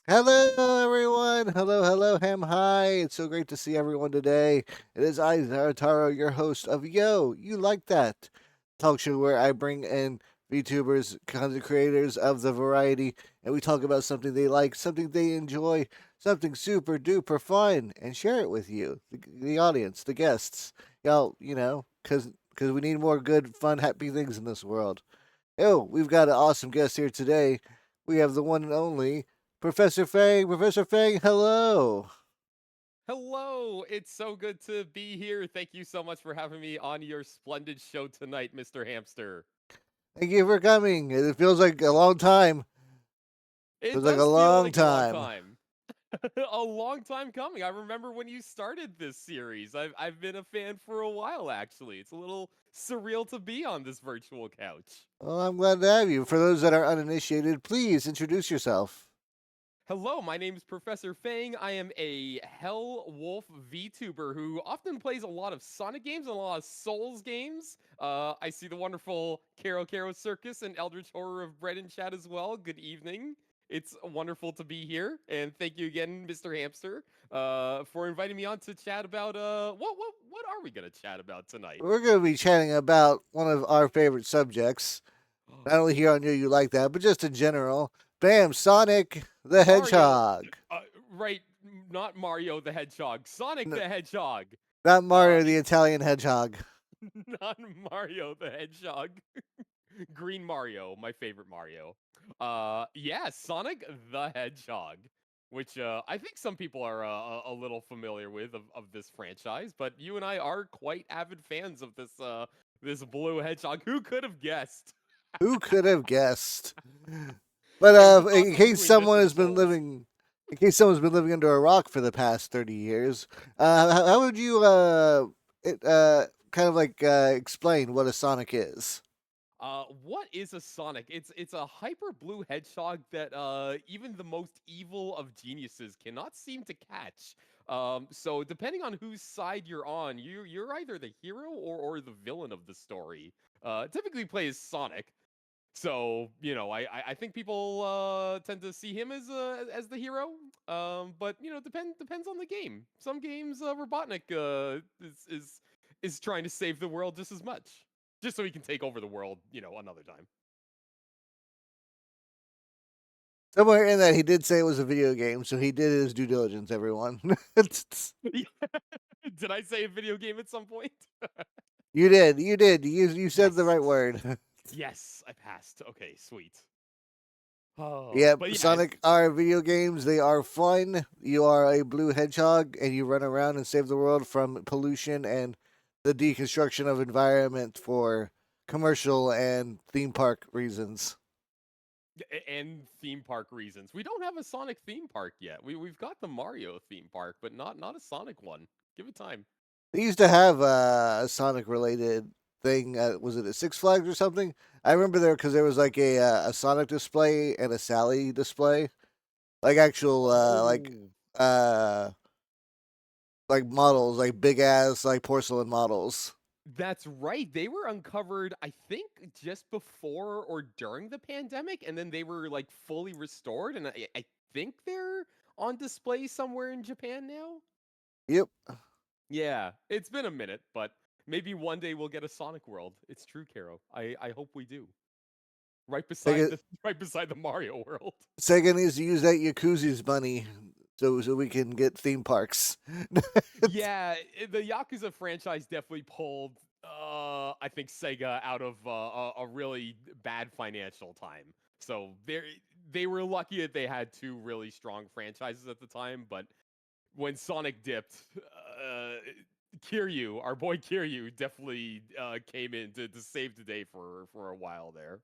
Hello, everyone. Hello, ham hi. It's so great to see everyone today. It is I, Zarataro, your host of Yo, You Like That talk show where I bring in VTubers, content creators of the variety, and we talk about something they like, something they enjoy, something super duper fun, and share it with you, the audience, the guests. Y'all, because we need more good, fun, happy things in this world. Oh, we've got an awesome guest here today. We have the one and only Professor Fang. Professor Fang, hello. Hello, it's so good to be here. Thank you so much for having me on your splendid show tonight, Mr. Hamster. Thank you for coming. It feels like a long time. It Feels like a does feel long like a long time. time. A long time coming. I remember when you started this series. I've been a fan for a while actually. It's a little surreal to be on this virtual couch. Well, I'm glad to have you. For those that are uninitiated, please introduce yourself. Hello, my name is Professor Fang. I am a Hell Wolf VTuber who often plays a lot of Sonic games and a lot of Souls games. I see the wonderful Caro Circus and Eldritch Horror of Bread in chat as well. Good evening. It's wonderful to be here, and thank you again, Mr. Hamster, for inviting me on to chat about what are we gonna chat about tonight? We're going to be chatting about one of our favorite subjects, not only here on You Like That, but just in general. Bam, Sonic the Mario, Hedgehog. uh, right? Not Mario the Hedgehog, Sonic N- the Hedgehog. Not Uh, Mario the Italian Hedgehog. Not Mario the Hedgehog. Green Mario, my favorite Mario. Yeah, Sonic the Hedgehog, which I think some people are a little familiar with of this franchise, but you and I are quite avid fans of this blue hedgehog. Who could have guessed? Who could have guessed? But It was a toss in up case between this someone or has been Souls. living, in case someone's been living under a rock for the past 30 years, how would you kind of like explain what a Sonic is? What is a Sonic? It's a hyper blue hedgehog that even the most evil of geniuses cannot seem to catch. So depending on whose side you're on, you're either the hero or the villain of the story. Typically plays Sonic. So I think people tend to see him as the hero. But depends on the game. Some games Robotnik is trying to save the world just as much, just so he can take over the world. Another time. Somewhere in that he did say it was a video game, so he did his due diligence. Everyone, Did I say a video game at some point? you said the Yes. right word. Yes, I passed. Okay, sweet. Oh, Yep, but yeah, Sonic are video games. They are fun. You are a blue hedgehog, and you run around and save the world from pollution and the deconstruction of environment for commercial and theme park reasons. and theme park reasons. We don't have a Sonic theme park yet. We've got the Mario theme park, but not a Sonic one. Give it time. They used to have a Sonic related thing. Was it a Six Flags or something? I remember there because there was like a Sonic display and a Sally display, like actual Oh, uh like models, like big ass like porcelain models. that's right. They were uncovered, I think, just before or during the pandemic, and then they were like fully restored. And I think they're on display somewhere in Japan now. Yep. Yeah, it's been a minute, but maybe one day we'll get a Sonic World. It's true, Caro. I hope we do. Right beside Sega the right beside the Mario World. Sega needs to use that Yakuza's money so we can get theme parks. Yeah, the Yakuza franchise definitely pulled I think Sega out of a really bad financial time. So they were lucky that they had two really strong franchises at the time, but when Sonic dipped, Kiryu, our boy Kiryu, definitely came in to save the day for a while there.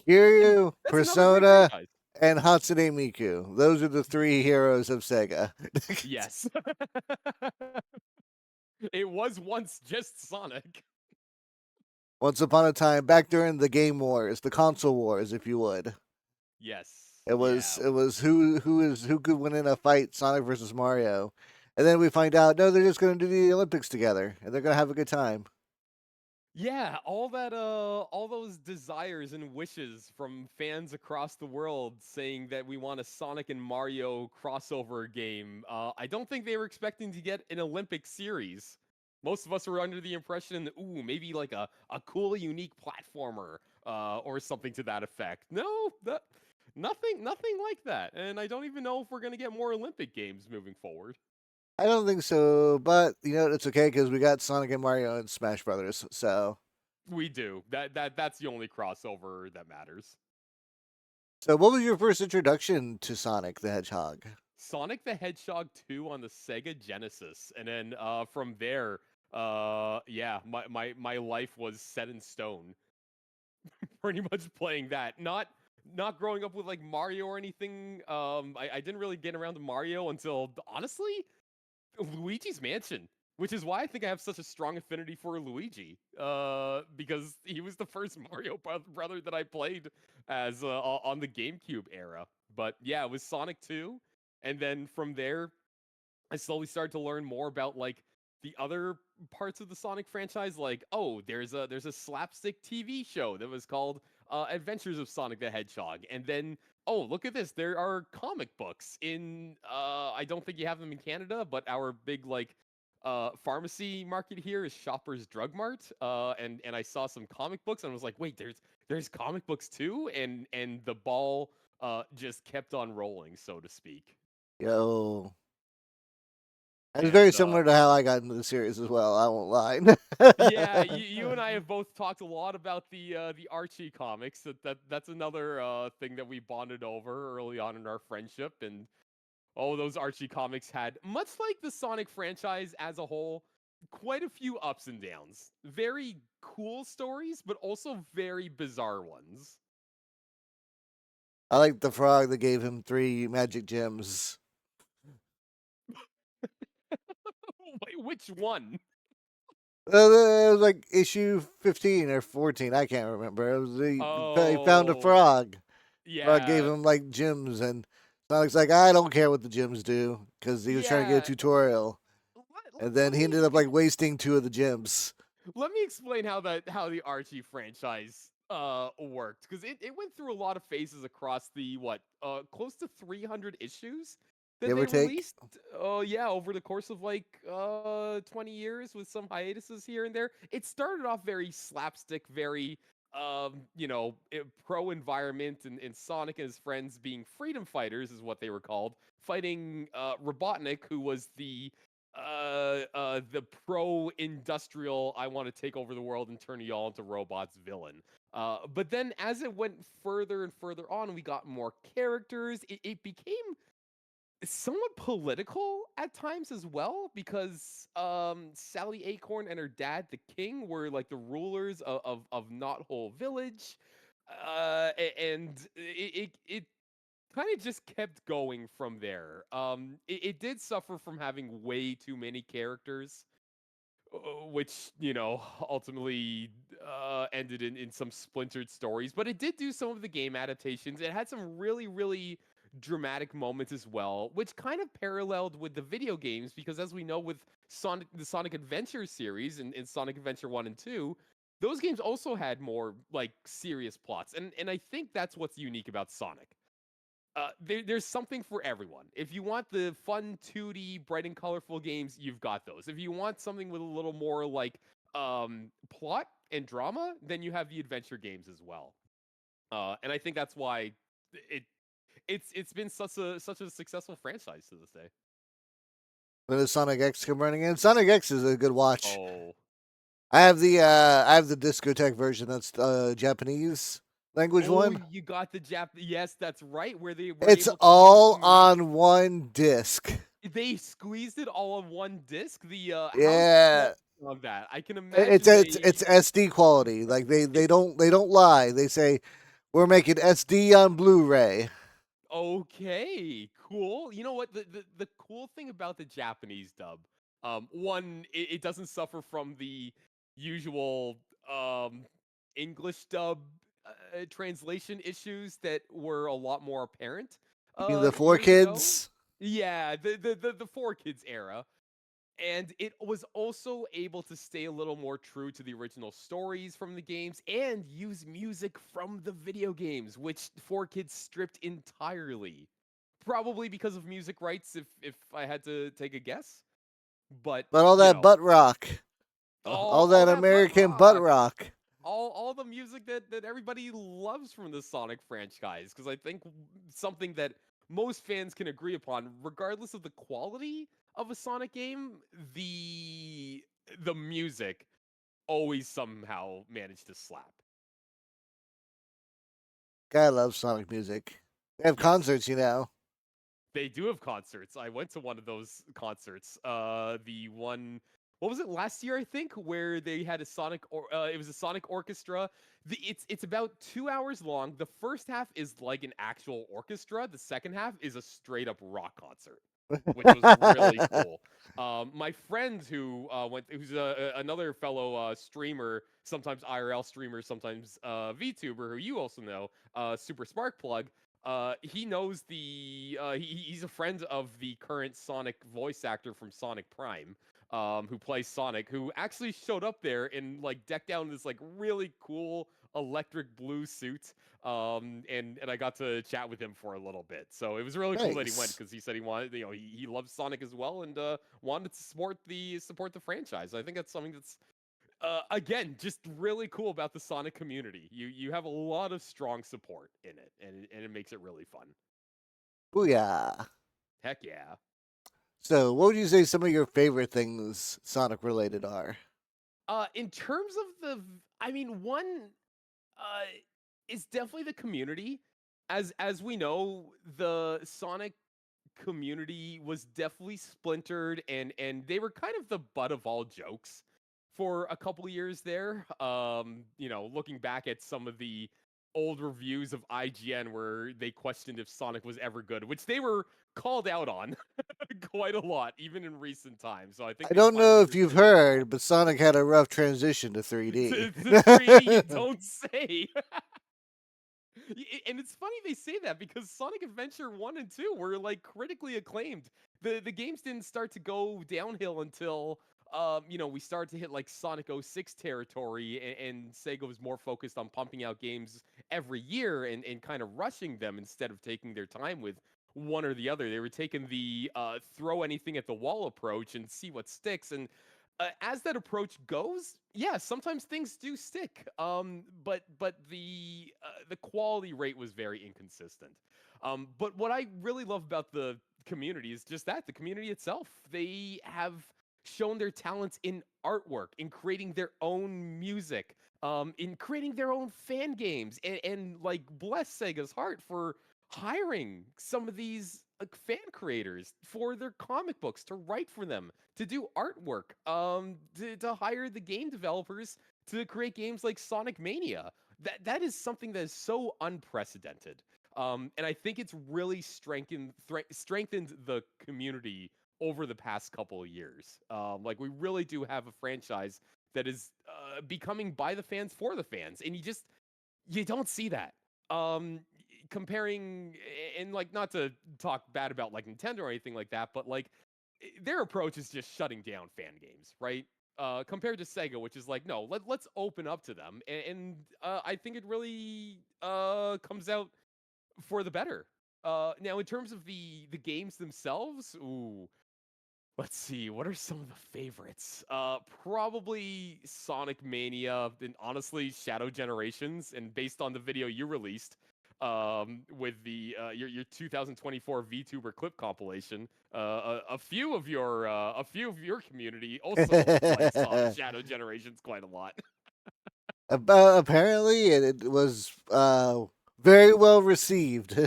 And Kiryu, that's another great Persona, franchise. and Hatsune Miku. Those are the three heroes of Sega. Yes. It was once just Sonic. Once upon a time, back during the game wars, the console wars, if you would. Yes. It was Yeah. it was who could win in a fight, Sonic versus Mario. And then we find out no, they're just going to do the Olympics together, and they're going to have a good time. Yeah, all those desires and wishes from fans across the world saying that we want a Sonic and Mario crossover game. I don't think they were expecting to get an Olympic series. Most of us were under the impression, ooh, maybe like a cool, unique platformer, or something to that effect. No, nothing like that. And I don't even know if we're gonna get more Olympic games moving forward. I don't think so, but it's okay because we got Sonic and Mario and Smash Brothers. We do. That's the only crossover that matters. So what was your first introduction to Sonic the Hedgehog? Sonic the Hedgehog 2 on the Sega Genesis. And then from there, yeah, my life was set in stone. Pretty much playing that. Not growing up with like Mario or anything. I didn't really get around to Mario until honestly Luigi's Mansion, which is why I think I have such a strong affinity for Luigi. Because he was the first Mario brother that I played as on the GameCube era. But yeah, it was Sonic 2, and then from there I slowly started to learn more about like the other parts of the Sonic franchise. Like, oh, there's a slapstick TV show that was called Adventures of Sonic the Hedgehog, and then oh, look at this, there are comic books in. I don't think you have them in Canada, but our big like pharmacy market here is Shoppers Drug Mart, and I saw some comic books and I was like, wait, there's comic books too, and the ball just kept on rolling, so to speak. Yo, it's very And similar to how I got into the series as well. I won't lie. yeah, you and I have both talked a lot about the Archie comics. That's another thing that we bonded over early on in our friendship. And oh, those Archie comics had, much like the Sonic franchise as a whole, quite a few ups and downs. Very cool stories, but also very bizarre ones. I like the frog that gave him three magic gems. Wait, which one? It was like issue 15 or 14. I can't remember. It was he found a Oh, frog. Frog gave yeah, him like gems, and Sonic's like, I don't care what the gems do because he was trying to get a yeah. tutorial, and then Let he me ended up like wasting two of the gems. let me explain how the Archie franchise worked, because it went through a lot of phases across the what close to 300 issues that Give or they take. released. Oh yeah, over the course of like 20 years with some hiatuses here and there. It started off very slapstick, very pro environment, and Sonic and his friends being freedom fighters is what they were called, fighting Robotnik, who was the pro industrial, I want to take over the world and turn you all into robots villain. But then as it went further and further on, we got more characters. It became somewhat political at times as well, because Sally Acorn and her dad, the king, were like the rulers of Knot Hole Village. And it kind of just kept going from there. It did suffer from having way too many characters, which ultimately ended in some splintered stories. But it did do some of the game adaptations. It had some really dramatic moments as well, which kind of paralleled with the video games, because as we know with the Sonic Adventure series and Sonic Adventure 1 and 2, those games also had more like serious plots. And I think that's what's unique about Sonic. There's something for everyone. If you want the fun 2D, bright and colorful games, you've got those. If you want something with a little more like plot and drama, then you have the adventure games as well. And I think that's why it it's been such a successful franchise to this day. When does Sonic X come running in? Sonic X is a good watch. Oh, I have the discotheque version. That's the Japanese language oh, one. you got the Jap. Yes, that's right. Where they were It's able to use all the on one disc. they squeezed it all on one disc. The how's the Yeah, quality of that? I can it's imagine it's they it's SD quality. Like it, they don't lie. They say we're making SD on Blu-ray. okay, cool. You know what? The cool thing about the Japanese dub, one, it doesn't suffer from the usual English dub translation issues that were a lot more apparent You mean the four years ago. kids? Yeah, the four kids era. And it was also able to stay a little more true to the original stories from the games and use music from the video games, which 4Kids stripped entirely. Probably because of music rights, if I had to take a guess. But But all you that know, butt rock, all all that that butt American butt rock, rock. all the music that everybody loves from the Sonic franchise, because I think something that most fans can agree upon, regardless of the quality of a Sonic game, the the music always somehow managed to slap. Guy loves Sonic music. They have Yes. concerts, you know. They do have concerts. I went to one of those concerts. The one, what was it, last year I think, where they had a Sonic or it was a Sonic orchestra. It's about 2 hours long. The first half is like an actual orchestra. The second half is a straight up rock concert, which was really cool. My friend who went, who's another fellow streamer, sometimes IRL streamer, sometimes VTuber, who you also know, Super Spark Plug. He knows he's a friend of the current Sonic voice actor from Sonic Prime, who plays Sonic, who actually showed up there and like decked out in this like really cool electric blue suit. And I got to chat with him for a little bit, so it was really cool that he went Nice. because he said he wanted, he loves Sonic as well, and wanted to support the franchise. I think that's something that's again, just really cool about the Sonic community. You have a lot of strong support in it, and it makes it really fun. Booyah. Heck yeah. So, what would you say some of your favorite things Sonic related are? In terms of I mean, one uh is definitely the community. As we know, the Sonic community was definitely splintered, and they were kind of the butt of all jokes for a couple years there. Looking back at some of the old reviews of IGN where they questioned if Sonic was ever good, which they were called out on quite a lot, even in recent times. So I think I they don't finally know if you've understood their fault. heard, but Sonic had a rough transition to 3D. To 3D, you don't say. And it's funny they say that because Sonic Adventure 1 and 2 were like critically acclaimed. The games didn't start to go downhill until we started to hit like Sonic '06 territory, and Sega was more focused on pumping out games every year and kind of rushing them instead of taking their time with one or the other. They were taking the throw anything at the wall approach and see what sticks. And as that approach goes, yeah, sometimes things do stick. But the quality rate was very inconsistent. But what I really love about the community is just that the community itself. They have shown their talents in artwork, in creating their own music, in creating their own fan games, and like bless Sega's heart for hiring some of these fan creators for their comic books to write for them, to do artwork, to hire the game developers to create games like Sonic Mania. That is something that is so unprecedented. And I think it's really strengthened the community over the past couple of years. Like we really do have a franchise that is becoming by the fans for the fans, and you don't see that. Um, Comparing, and like, not to talk bad about like Nintendo or anything like that, but like their approach is just shutting down fan games, right? Compared to Sega, which is like, no, let's open up to them, and I think it really comes out for the better. Now, in terms of the games themselves, ooh, let's see, what are some of the favorites? Probably Sonic Mania, and honestly, Shadow Generations. And based on the video you released, with the your 2024 VTuber clip compilation, a few of your community also likes Shadow Generations quite a lot. Apparently, it was very well received.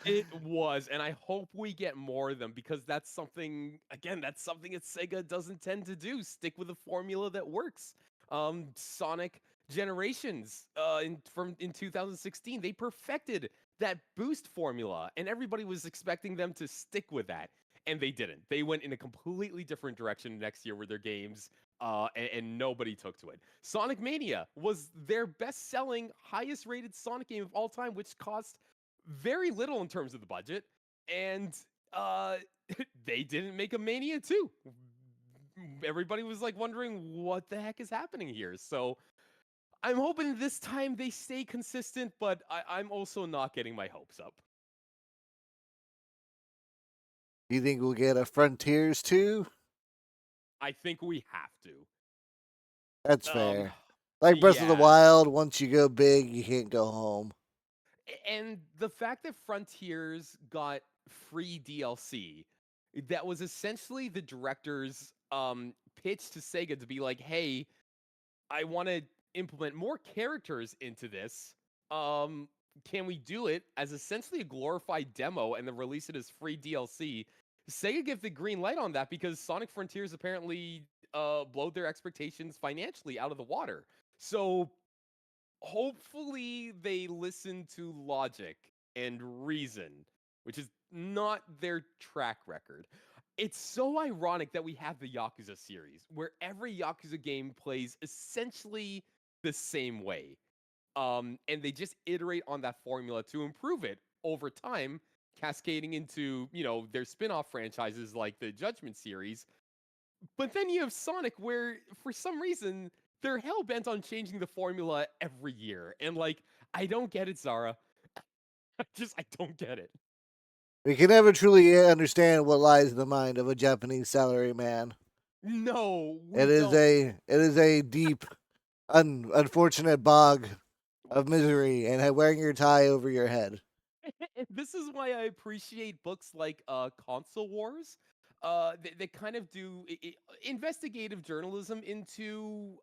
It was, and I hope we get more of them because that's something that Sega doesn't tend to do. Stick with a formula that works. Sonic Generations in 2016, they perfected that boost formula, and everybody was expecting them to stick with that, and they didn't. They went in a completely different direction next year with their games, and nobody took to it. Sonic Mania was their best-selling, highest-rated Sonic game of all time, which cost very little in terms of the budget, and uh, they didn't make a Mania 2. everybody was like wondering what the heck is happening here. So I'm hoping this time they stay consistent, but I'm also not getting my hopes up. Do you think we'll get a Frontiers too? I think we have to. That's Um, fair. Like Breath of the yeah, Wild, once you go big, you can't go home. and the fact that Frontiers got free DLC, that was essentially the director's pitch to Sega to be like, "Hey, I want to implement more characters into this. Um, can we do it as essentially a glorified demo and then release it as free DLC?" Sega gave the green light on that because Sonic Frontiers apparently blowed their expectations financially out of the water. So hopefully they listen to logic and reason, which is not their track record. It's so ironic that we have the Yakuza series, where every Yakuza game plays essentially the same way. And they just iterate on that formula to improve it over time, cascading into, their spin-off franchises like the Judgment series. But then you have Sonic, where for some reason they're hell bent on changing the formula every year. And like, I don't get it, Zara. I don't get it. We can never truly understand what lies in the mind of a Japanese salaryman. No, we It is don't. a deep, unfortunate bog of misery and wearing your tie over your head. And this is why I appreciate books like Console Wars. They kind of do investigative journalism into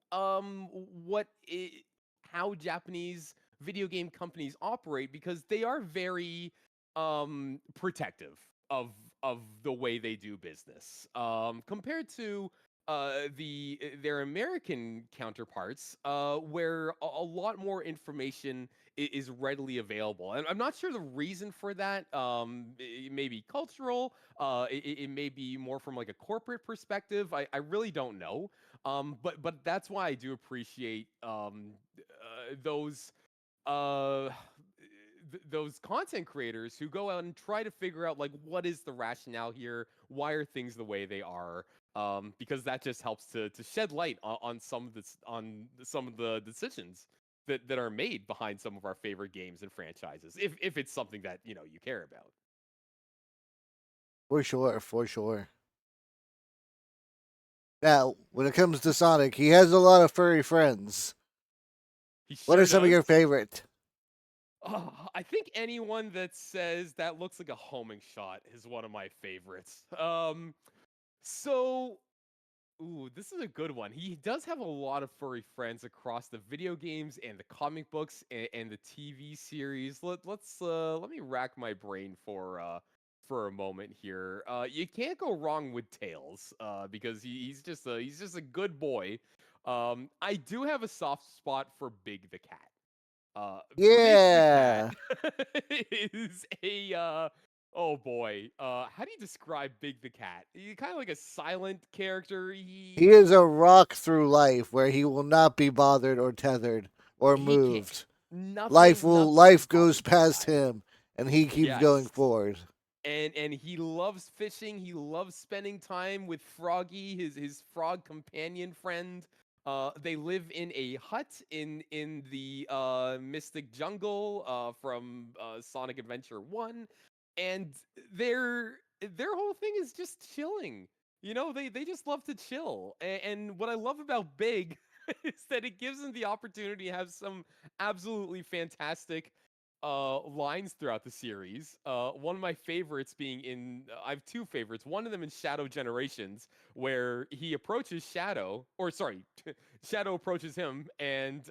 how Japanese video game companies operate, because they are very protective of the way they do business compared to their American counterparts, where a lot more information is readily available. And I'm not sure the reason for that. It may be cultural. It may be more from like a corporate perspective. I really don't know. But that's why I do appreciate those uh those content creators who go out and try to figure out like what is the rationale here, why are things the way they are, because that just helps to shed light on some of the decisions that are made behind some of our favorite games and franchises, if it's something that you care about. For sure, for sure. Now, when it comes to Sonic, he has a lot of furry friends. He What are sure some of does. your favorite? I think anyone that says that looks like a homing shot is one of my favorites. So Ooh, this is a good one. He does have a lot of furry friends across the video games and the comic books and the TV series. Let me rack my brain for a moment here. You can't go wrong with Tails, because he's just a good boy. I do have a soft spot for Big the cat. Uh, Big the cat Yeah, is a oh boy. How do you describe Big the cat? He's kind of like a silent character. he is a rock through life where he will not be bothered or tethered or He can't. moved. Nothing Life goes bothers this past guy. him and he keeps going Yes. forward. And he loves fishing. He loves spending time with Froggy, his frog companion friend. They live in a hut in the Mystic Jungle from Sonic Adventure 1, and their whole thing is just chilling. They just love to chill. And what I love about Big is that it gives them the opportunity to have some absolutely fantastic lines throughout the series. One of my favorites being I have two favorites. One of them in Shadow Generations, where he approaches Shadow, or sorry, Shadow approaches him, and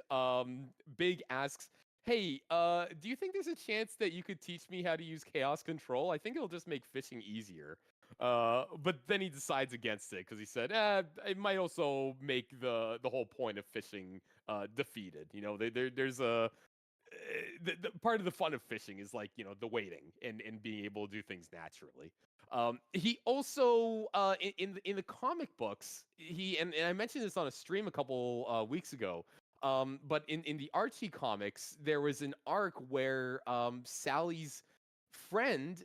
Big asks, "Hey, do you think there's a chance that you could teach me how to use Chaos Control? I think it'll just make fishing easier." But then he decides against it because he said, it might also make the whole point of fishing defeated. There's a the part of the fun of fishing is like the waiting and being able to do things naturally. He also in the comic books, and I mentioned this on a stream a couple weeks ago. But in the Archie comics, there was an arc where Sally's friend,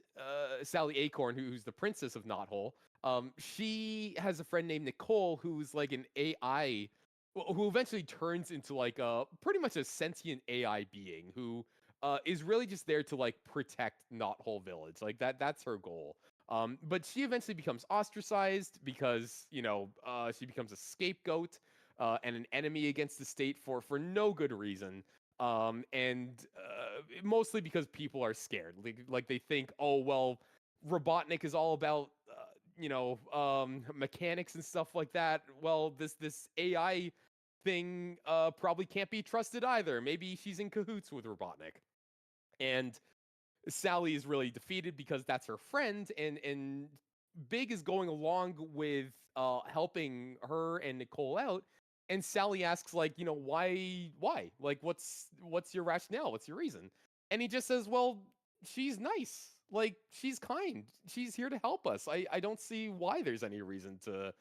Sally Acorn, who's the princess of Knothole, She has a friend named Nicole who's like an AI, who eventually turns into like a pretty much a sentient AI being who is really just there to like protect Knothole Village. Like that's her goal. But she eventually becomes ostracized because she becomes a scapegoat and an enemy against the state for no good reason. And mostly because people are scared. Like they think, oh well, Robotnik is all about mechanics and stuff like that. Well, this AI thing probably can't be trusted either. Maybe she's in cahoots with Robotnik. And Sally is really defeated because that's her friend, and Big is going along with helping her and Nicole out. And Sally asks, like, why? Like, what's your rationale? What's your reason? And he just says, well, she's nice. Like, she's kind. She's here to help us. I don't see why there's any reason to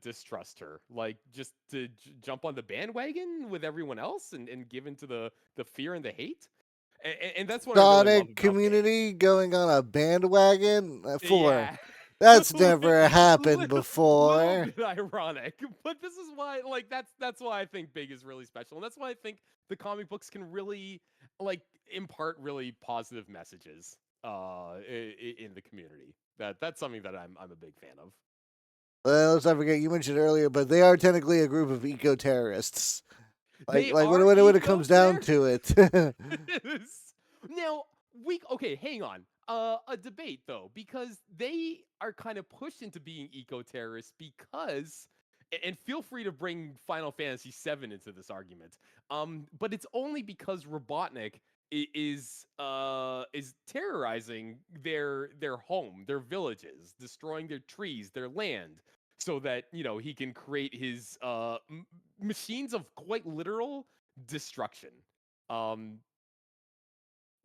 distrust her. Like, just to jump on the bandwagon with everyone else and give into the fear and the hate. And that's what I really love Sonic about Big. community going on a bandwagon for Yeah. that's Li- never happened little before. bit ironic, but this is why, like, that's why I think Big is really special, and that's why I think the comic books can really, like, impart really positive messages in the community. That's something that I'm a big fan of. Let's not forget you mentioned earlier, but they are technically a group of eco terrorists. Like They like are when it comes down eco-terrorists. to it. Now, okay, hang on. A debate though, because they are kind of pushed into being eco-terrorists because, and feel free to bring Final Fantasy VII into this argument. But it's only because Robotnik is terrorizing their home, their villages, destroying their trees, their land, so that he can create his machines of quite literal destruction. Um,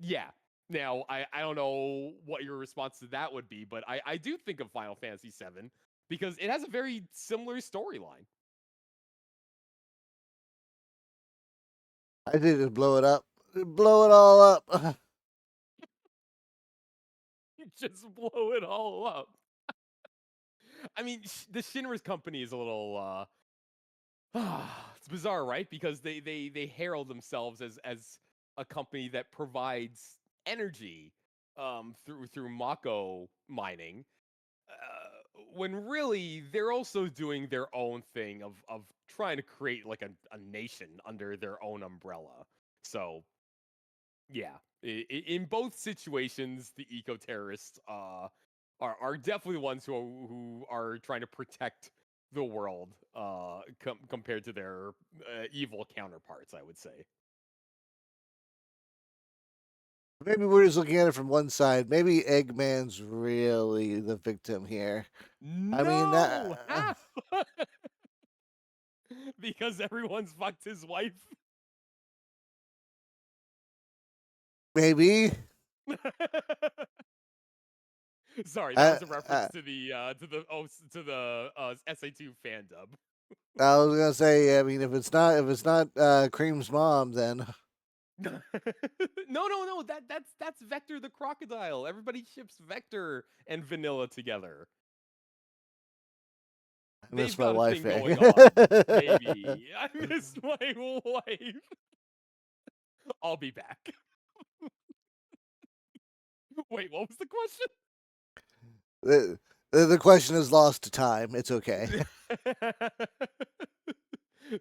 yeah. Now, I don't know what your response to that would be, but I do think of Final Fantasy VII because it has a very similar storyline. I did just blow it up. Blow it all up. Just blow it all up. I mean, the Shinra's company is a little it's bizarre, right? Because they herald themselves as a company that provides energy through Mako mining, when really they're also doing their own thing of trying to create like a nation under their own umbrella. So yeah, in both situations, the eco terrorists are definitely the ones who are trying to protect the world compared to their evil counterparts, I would say. Maybe we're just looking at it from one side. Maybe Eggman's really the victim here. I mean, No, how? Because everyone's fucked his wife. maybe. Sorry, that I, was a reference I, to the SA2 fan dub. I was gonna say. I mean, if it's not Cream's mom, then No, no, no. That's Vector the crocodile. Everybody ships Vector and Vanilla together. I miss They've my got a wife. thing Eh? going on. Maybe I miss my wife. I'll be back. Wait, what was the the question is lost to time. It's okay. question?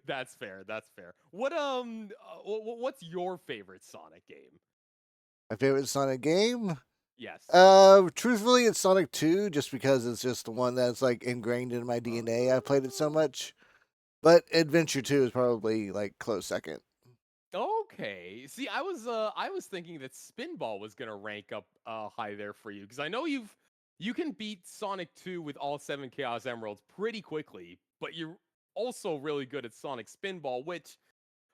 That's fair. That's fair. What's your favorite Sonic game? My favorite Sonic game. Yes. Truthfully, it's Sonic 2, just because it's just the one that's like ingrained in my DNA. I played it so Oh. much. But Adventure 2 is probably like close second. Okay. See, I was thinking that Spinball was gonna rank up high there for you because I know you can beat Sonic 2 with all seven Chaos Emeralds pretty quickly, but you're also really good at Sonic Spinball, which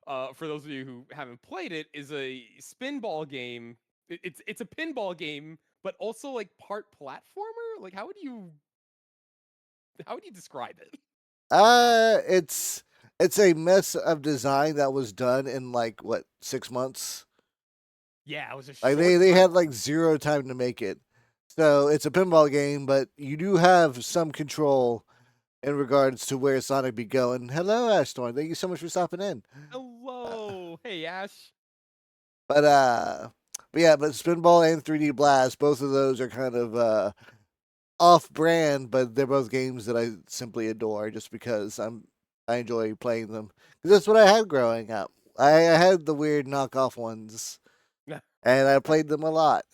for those of you who haven't played it, is a spinball game. It's a pinball game, but also like part platformer. Like how would you describe it? It's a mess of design that was done in like what 6 months. Yeah, it was a Like short they time. had like zero time to make it. So it's a pinball game, but you do have some control in regards to where Sonic be going. Hello, Ashtorn. Thank you so much for stopping in. Uh, Hello. Hey, Ash. but uh, but yeah, but Spinball and 3D Blast, both of those are kind of off-brand, but they're both games that I simply adore, just because I enjoy playing them. 'Cause that's what I had growing up. I had the weird knockoff ones, and I played them a lot.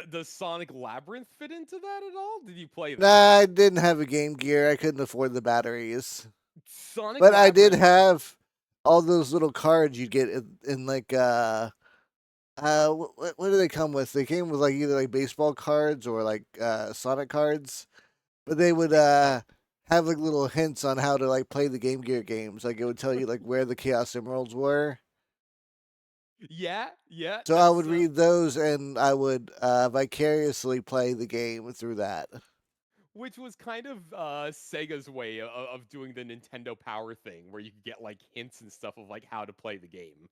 Does Sonic Labyrinth fit into that at all? Did you play that? Nah, I didn't have a Game Gear. I couldn't afford the batteries. Sonic But I did Labyrinth. have all those little cards you'd get in like what do they come with? They came with like either like baseball cards or like Sonic cards, but they would have like little hints on how to like play the Game Gear games. Like it would tell you like where the Chaos Emeralds were. Yeah, yeah. So I would That's read those and I would vicariously play the game through that. which was kind of Sega's way of doing the Nintendo Power thing, where you could get like hints and stuff of like how to play the game.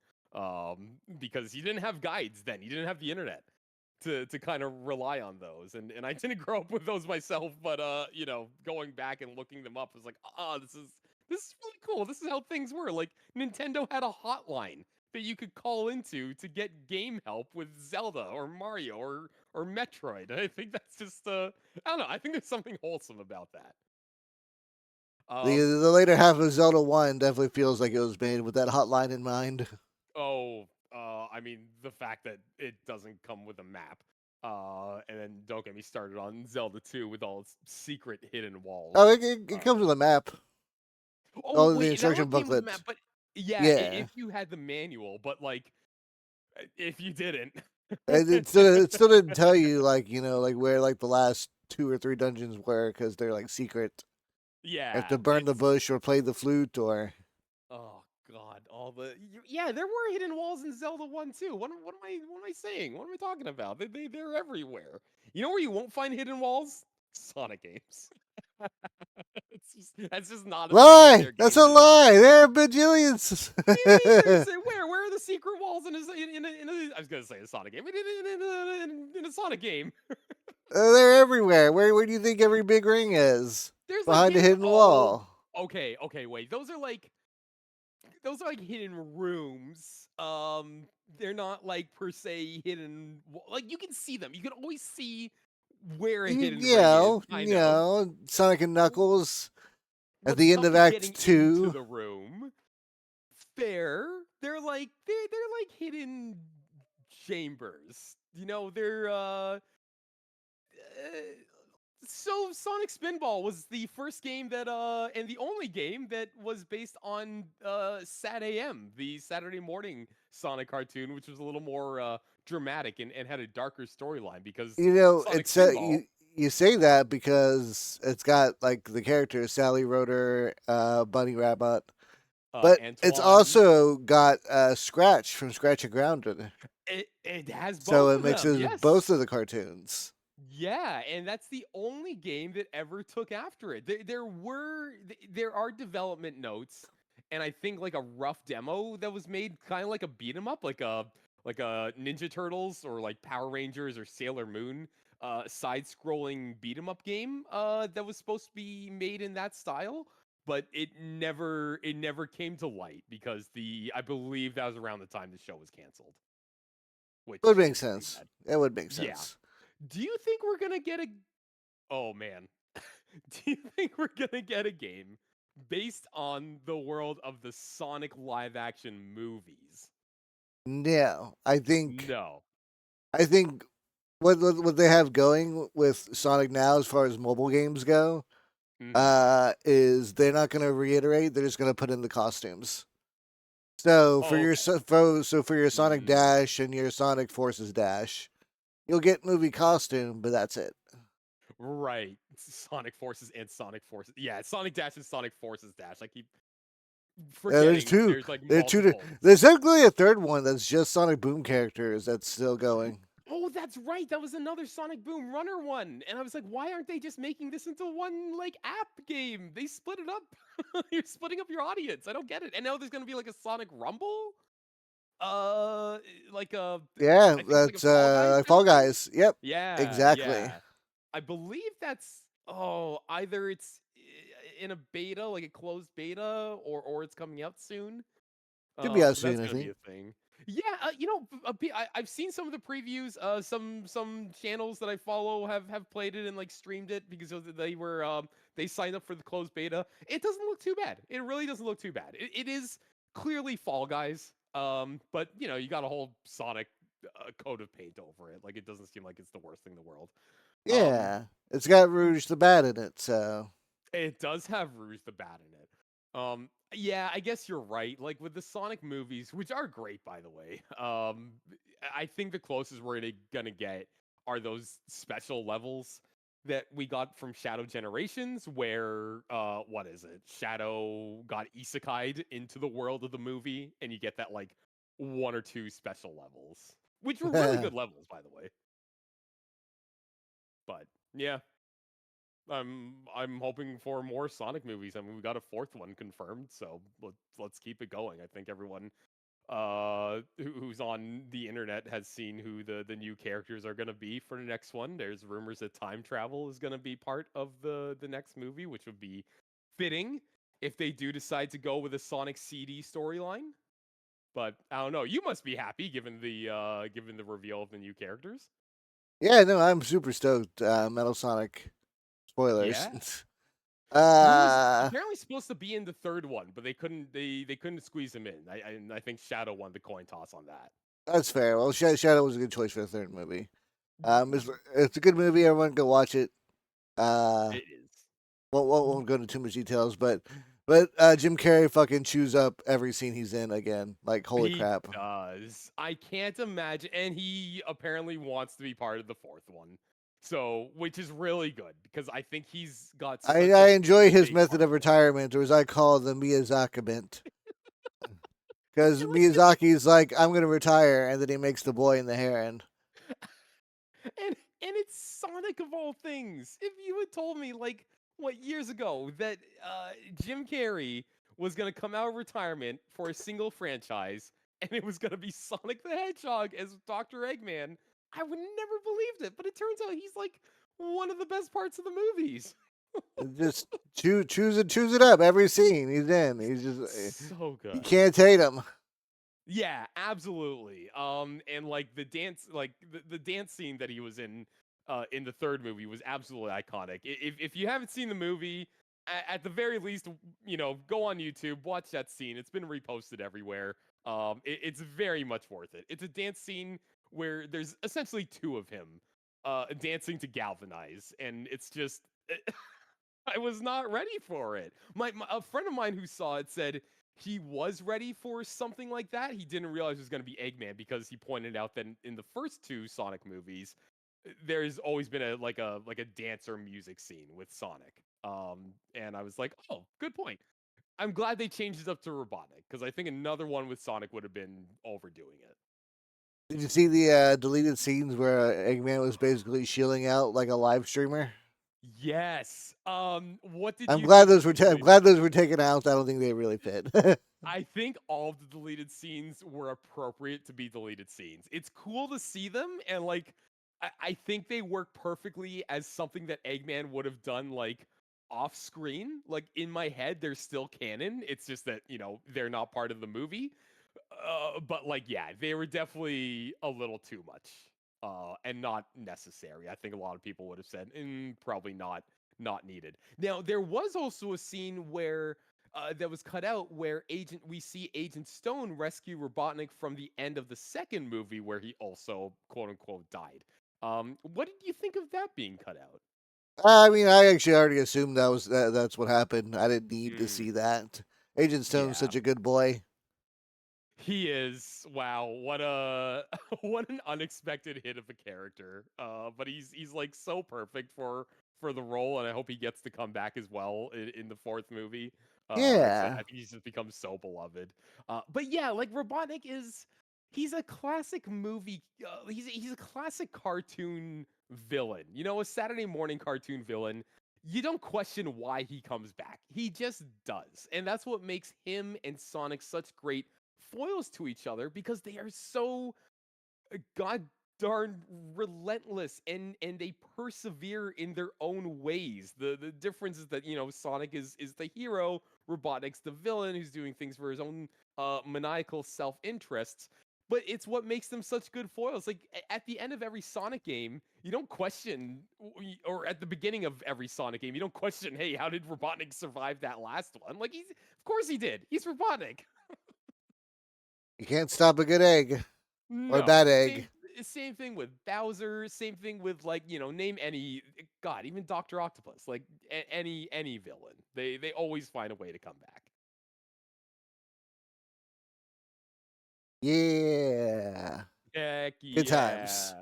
Because you didn't have guides then, you didn't have the internet to kind of rely on those, and I didn't grow up with those myself, but going back and looking them up was like, this is really cool. This is how things were. Like Nintendo had a hotline that you could call into to get game help with Zelda or Mario or Metroid. I think that's just I don't know. I think there's something wholesome about that. The later half of Zelda One definitely feels like it was made with that hotline in mind. Oh, I mean the fact that it doesn't come with a map. And then don't get me started on Zelda 2 with all its secret hidden Oh, walls. it comes with a map. Oh Oh, the wait, that one instruction came with a map, booklet. but yeah, Yeah, if you had the manual, but like if you didn't. and it still didn't tell you like like where like the last two or three dungeons were because they're like secret. You have Yeah, to burn the it's bush or play the flute or. oh god, all the yeah, there were hidden walls in Zelda 1 too. What am I saying? What am I talking about? They're everywhere. You know where you won't find hidden walls? Sonic games. That's just not a thing in Lie! their That's game a lie! design. There are bajillions! What do you mean there's where are the secret walls in a I was gonna say a Sonic game, in a Sonic game. They're everywhere. Where do you think every big ring is? There's like Behind a hidden hidden oh wall. okay, wait. Those are like hidden rooms. They're not like per se hidden. Like you can see them. You can always see where a hidden ring is, kind of. Sonic and Knuckles at But the end stuff of is getting Act into 2. the room. Fair. They're like hidden chambers. So Sonic Spinball was the first game that and the only game that was based on Sat AM, the Saturday morning Sonic cartoon, which was a little more dramatic and had a darker storyline because Sonic It's Spinball, you say that because it's got like the characters Sally Rotor, Bunny Rabbit, but it's Antoine, also got Scratch from Scratch and Grounded. it has So both it of them. mixes both Yes. of the cartoons. Yeah, and that's the only game that ever took after it. There are development notes, and I think like a rough demo that was made, kind of like a beat 'em up, like a Ninja Turtles or like Power Rangers or Sailor Moon, side-scrolling beat 'em up game, that was supposed to be made in that style, but it never came to light because the I believe that was around the time the show was canceled, It would which make is too sense. bad. It would make Yeah. sense. Do you think we're gonna get a oh man. Do you think we're gonna get a game based on the world of the Sonic live action movies? No, No. I think what they have going with Sonic now, as far as mobile games go, Hmm. is they're not going to reiterate. They're just going to put in the costumes. So for Oh, your okay. for your Sonic Mm, Dash and your Sonic Forces Dash, you'll get movie costume, but that's it. right. Sonic Forces and Sonic Forces. Yeah, Sonic Dash and Sonic Forces Dash. I keep There's forgetting two. there's like There are two. multiples. There's technically a third one that's just Sonic Boom characters that's still going. Oh, that's right. That was another Sonic Boom Runner one. And I was like, why aren't they just making this into one like app game? They split it up. You're splitting up your audience. I don't get it. And now there's gonna be like a Sonic Rumble? Uh, like Yeah, I think it's like a that's Fall Guys like kind of Fall thing. Guys. Yep, Yeah, exactly. yeah. I believe that's either it's in a beta, like a closed beta, or it's coming out soon. Should be out So that's soon, I gonna be think. a thing. Yeah, I've seen some of the previews. Some channels that I follow have played it and like streamed it because they were they signed up for the closed beta. It doesn't look too bad. It really doesn't look too bad. It is clearly Fall Guys. But you got a whole Sonic coat of paint over it. Like it doesn't seem like it's the worst thing in the world. Um, Yeah, it's got Rouge the Bat in it, so it does have Rouge the Bat in it. Yeah, I guess you're right. Like with the Sonic movies, which are great by the way. I think the closest we're gonna get are those special levels that we got from Shadow Generations, where what is it? Shadow got isekai'd into the world of the movie, and you get that like one or two special levels, which were really good levels, by the way. But yeah, I'm hoping for more Sonic movies. I mean, we got a fourth one confirmed, so let's keep it going. I think everyone who's on the internet has seen who the new characters are going to be for the next one. There's rumors that time travel is going to be part of the next movie, which would be fitting if they do decide to go with a Sonic CD storyline. But I don't know. You must be happy given the reveal of the new characters. yeah, no, I'm super stoked. Metal Sonic spoilers. Yeah. Who was uh, apparently supposed to be in the third one, but they couldn't squeeze him in. I think Shadow won the coin toss on that. that's fair. Well, Shadow was a good choice for the third movie. It's a good movie. Everyone go watch it. Uh, It is. won't go into too much details, but Jim Carrey fucking chews up every scene he's in again. Like holy He crap! does. I can't imagine, and he apparently wants to be part of the fourth one. So, which is really good because I think he's got such I a enjoy his big method part of in it. retirement, or as I call it, the Miyazaki bent. Because And like his Miyazaki's like, I'm gonna retire, and then he makes the boy in the heron. and it's Sonic of all things. If you had told me like what years ago that Jim Carrey was going to come out of retirement for a single franchise and it was going to be Sonic the Hedgehog as Dr. Eggman, I would never believed it. But it turns out he's like one of the best parts of the movies. Just choose it up every scene he's in. He's just So you good. can't hate him. Yeah, absolutely. And like the dance, like the dance scene that he was in the third movie was absolutely iconic. If you haven't seen the movie, at the very least, go on YouTube, watch that scene. It's been reposted everywhere. It's very much worth it. It's a dance scene where there's essentially two of him, dancing to Galvanize, and it's just I was not ready for it. A friend of mine who saw it said he was ready for something like that. He didn't realize it was going to be Eggman because he pointed out that in the first two Sonic movies, there's always been a dance or music scene with Sonic. And I was like, oh, good point. I'm glad they changed it up to Robotnik because I think another one with Sonic would have been overdoing it. Did you see the deleted scenes where Eggman was basically shilling out like a live streamer? Yes. What did I'm you glad think of those the were I'm deleted glad those scenes? were taken out. I don't think they really fit. I think all of the deleted scenes were appropriate to be deleted scenes. It's cool to see them, and like, I think they work perfectly as something that Eggman would have done, like, off screen. Like, in my head, they're still canon. It's just that, they're not part of the movie. But, like, yeah, they were definitely a little too much and not necessary. I think a lot of people would have said, probably not needed. Now, there was also a scene where that was cut out where we see Agent Stone rescue Robotnik from the end of the second movie where he also quote unquote died. What did you think of that being cut out? I mean, I actually already assumed that's what happened. I didn't need to Mm, see that. Agent Stone's yeah, such a good boy. he is. Wow, what a what an unexpected hit of a character. But he's like so perfect for the role, and I hope he gets to come back as well in the fourth movie. Because I Yeah, think he's just become so beloved. But yeah, like Robotnik is he's a classic movie. He's a classic cartoon villain. You know, a Saturday morning cartoon villain. You don't question why he comes back. He just does, and that's what makes him and Sonic such great foils to each other because they are so god darn relentless, and they persevere in their own ways. The difference is that, Sonic is the hero, Robotnik's the villain who's doing things for his own maniacal self-interests. But it's what makes them such good foils. Like at the end of every Sonic game, you don't question, or at the beginning of every Sonic game, you don't question, hey, how did Robotnik survive that last one? Like of course he did. He's Robotnik. You can't stop a good egg or a No, bad egg. same thing with Bowser. Same thing with, like, name any God, even Doctor Octopus. Like any villain, they always find a way to come back. Yeah. Heck Good times. yeah,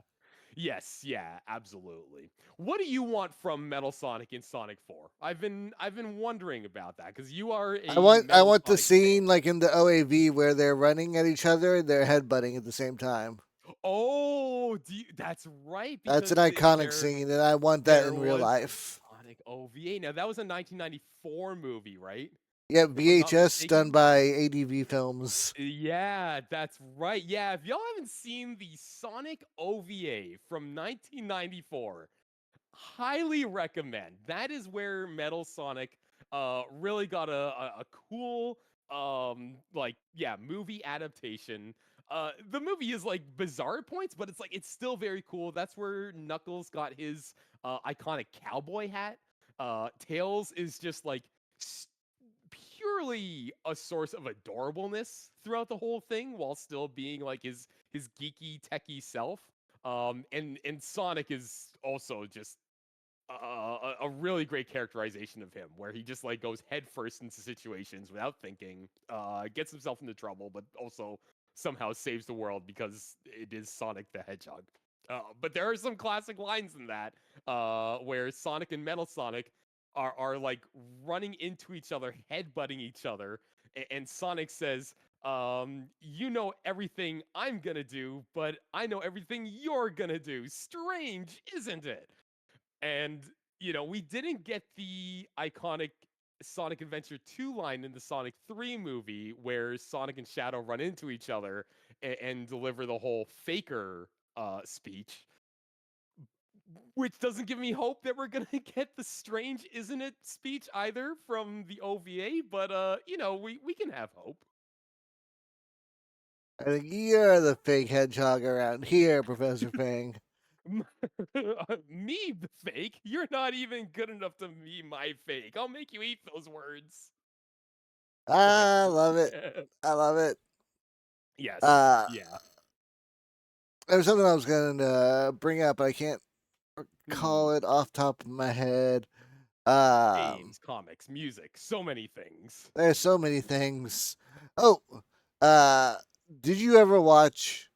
yes, yeah, absolutely. What do you want from Metal Sonic in Sonic 4? I've been wondering about that because you are a I Metal want the Sonic scene fan. like in the OAV where they're running at each other and they're headbutting at the same time. Oh, that's right, That's an because iconic scene, and I want that there in real was life. Sonic OVA. Now that was a 1994 movie, right? Yeah, If I'm not VHS done mistaken. by ADV Films. Yeah, that's right. Yeah, if y'all haven't seen the Sonic OVA from 1994, highly recommend. That is where Metal Sonic really got a cool like, yeah, movie adaptation. The movie is like bizarre at points, but it's still very cool. That's where Knuckles got his iconic cowboy hat. Tails is just like purely a source of adorableness throughout the whole thing, while still being like his geeky techie self. And Sonic is also just a really great characterization of him, where he just like goes headfirst into situations without thinking, gets himself into trouble, but also somehow saves the world because it is Sonic the Hedgehog. But there are some classic lines in that, where Sonic and Metal Sonic are like running into each other, headbutting each other, and Sonic says, "You know everything I'm gonna do, but I know everything you're gonna do. Strange, isn't it?" And, we didn't get the iconic Sonic Adventure 2 line in the Sonic 3 movie where Sonic and Shadow run into each other and deliver the whole faker speech, which doesn't give me hope that we're going to get the strange, isn't it, speech either from the OVA, but, we can have hope. I think you're the fake hedgehog around here, Professor Fang. Me, the fake? You're not even good enough to be my fake. I'll make you eat those words. Heck I love it. yeah. I love it. Yes. Uh, Yeah. there was something I was going to bring up, but I can't Hmm. call it off top of my head. Um, Games, comics, music, so many things. there's so many things. Oh, uh, did you ever watch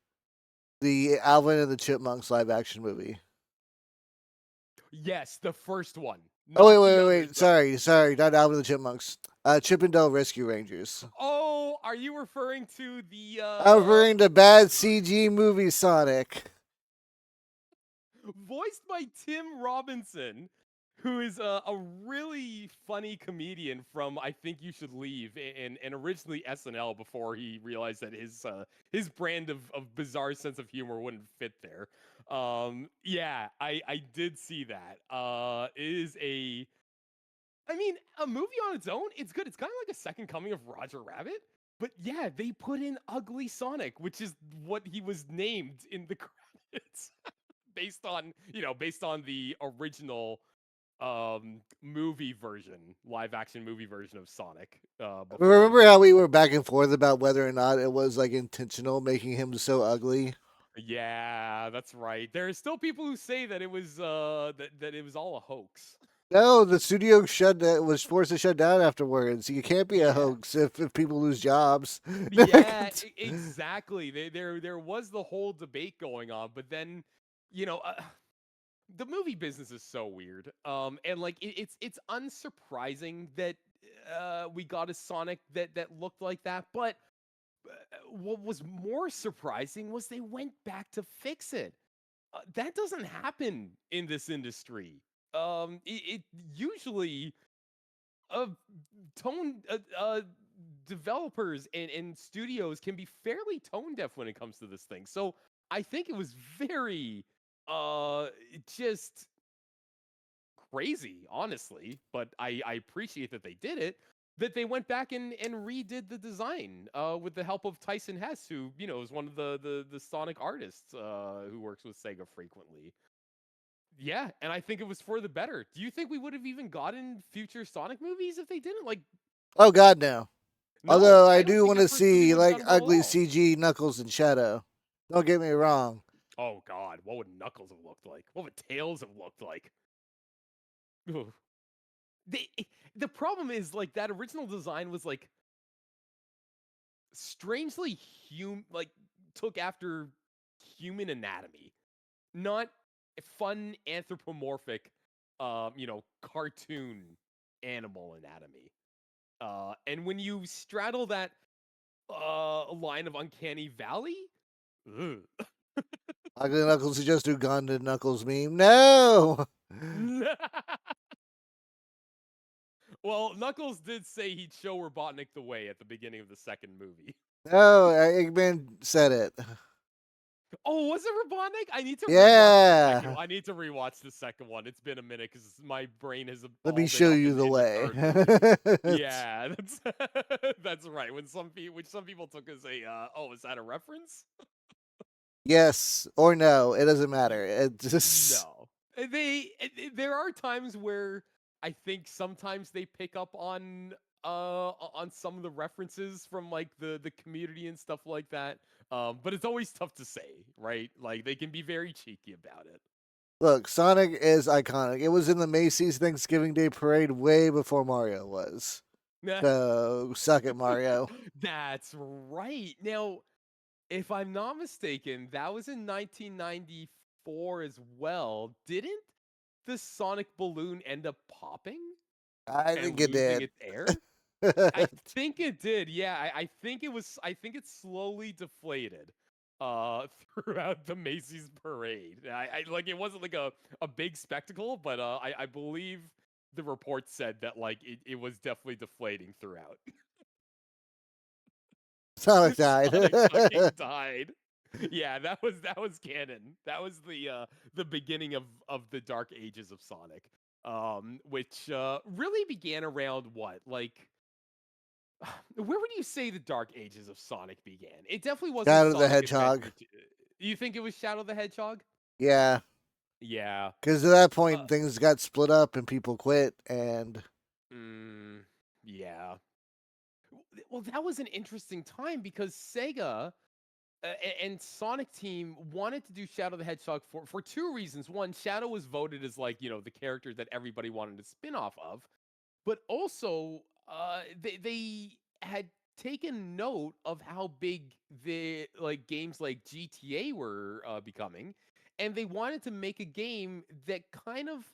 the Alvin and the Chipmunks live action movie? Yes, the first one, Oh not the others wait. though. Sorry, not Alvin and the Chipmunks. Chippendale Rescue Rangers. Oh, are you referring to the I'm referring to bad CG movie Sonic. voiced by Tim Robinson, who is a really funny comedian from I Think You Should Leave, and originally SNL before he realized that his brand of bizarre sense of humor wouldn't fit there. Yeah, I did see that. It is I mean, a movie on its own, it's good. It's kind of like a second coming of Roger Rabbit. But yeah, they put in Ugly Sonic, which is what he was named in the credits, based on the original movie version, live action movie version of Sonic before. Remember how we were back and forth about whether or not it was like intentional making him so ugly? Yeah, that's right. There are still people who say that it was that it was all a hoax. No, the studio was forced to shut down afterwards. You can't be a Yeah. hoax if people lose jobs. Yeah, exactly. There was the whole debate going on, but then, you know, uh, the movie business is so weird. And like it's unsurprising that we got a Sonic that looked like that, but what was more surprising was they went back to fix it. That doesn't happen in this industry. It usually uh tone developers and studios can be fairly tone deaf when it comes to this thing. So I think it was very uh just crazy, honestly, but I appreciate that they did it. That they went back and redid the design with the help of Tyson Hess, who is one of the Sonic artists who works with Sega frequently. Yeah, and I think it was for the better. Do you think we would have even gotten future Sonic movies if they didn't? Like, Oh God, no. no, Although I I don't do think want the to first movie see would have like done well at ugly all. CG Knuckles and Shadow. Don't get me wrong. Oh God, what would Knuckles have looked like? What would Tails have looked like? Ugh. They, the problem is like that original design was like strangely like took after human anatomy, not fun anthropomorphic, cartoon animal anatomy. And when you straddle that line of uncanny valley, ugh. Ugly Knuckles is just Ugandan Knuckles meme. No, Well, Knuckles did say he'd show Robotnik the way at the beginning of the second movie. no. Eggman said it. Oh, was it Robotnik? I need to rewatch the second Yeah. one. I need to rewatch the second one. It's been a minute because my brain has Let me all been show up you the in the way. third movie. Yeah, that's that's right. Which some people took as a oh, is that a reference? Yes or no, it doesn't matter. It just No. There are times where I think sometimes they pick up on some of the references from like the community and stuff like that. But it's always tough to say, right? Like they can be very cheeky about it. look. Sonic is iconic. It was in the Macy's Thanksgiving Day Parade way before Mario was. So suck it, Mario. That's right. Now, if I'm not mistaken, that was in 1994 as well. Didn't the Sonic balloon end up popping I and think it losing did. its air? I think it did. Yeah, I think it was. I think it slowly deflated throughout the Macy's parade. I like it wasn't like a big spectacle, but I believe the report said that like it was definitely deflating throughout. Sonic died. Sonic fucking died. Yeah, that was canon. That was the beginning of the dark ages of Sonic. Which really began around what? Like where would you say the dark ages of Sonic began? It definitely wasn't Shadow the Sonic Hedgehog. Adventure 2. You think it was Shadow the Hedgehog? Yeah, Yeah. because at that Uh, point things got split up and people quit. And mm, yeah. Well, that was an interesting time because Sega and Sonic Team wanted to do Shadow the Hedgehog for two reasons. One, Shadow was voted as like, the character that everybody wanted to spin off of. But also, they had taken note of how big the like games like GTA were becoming, and they wanted to make a game that kind of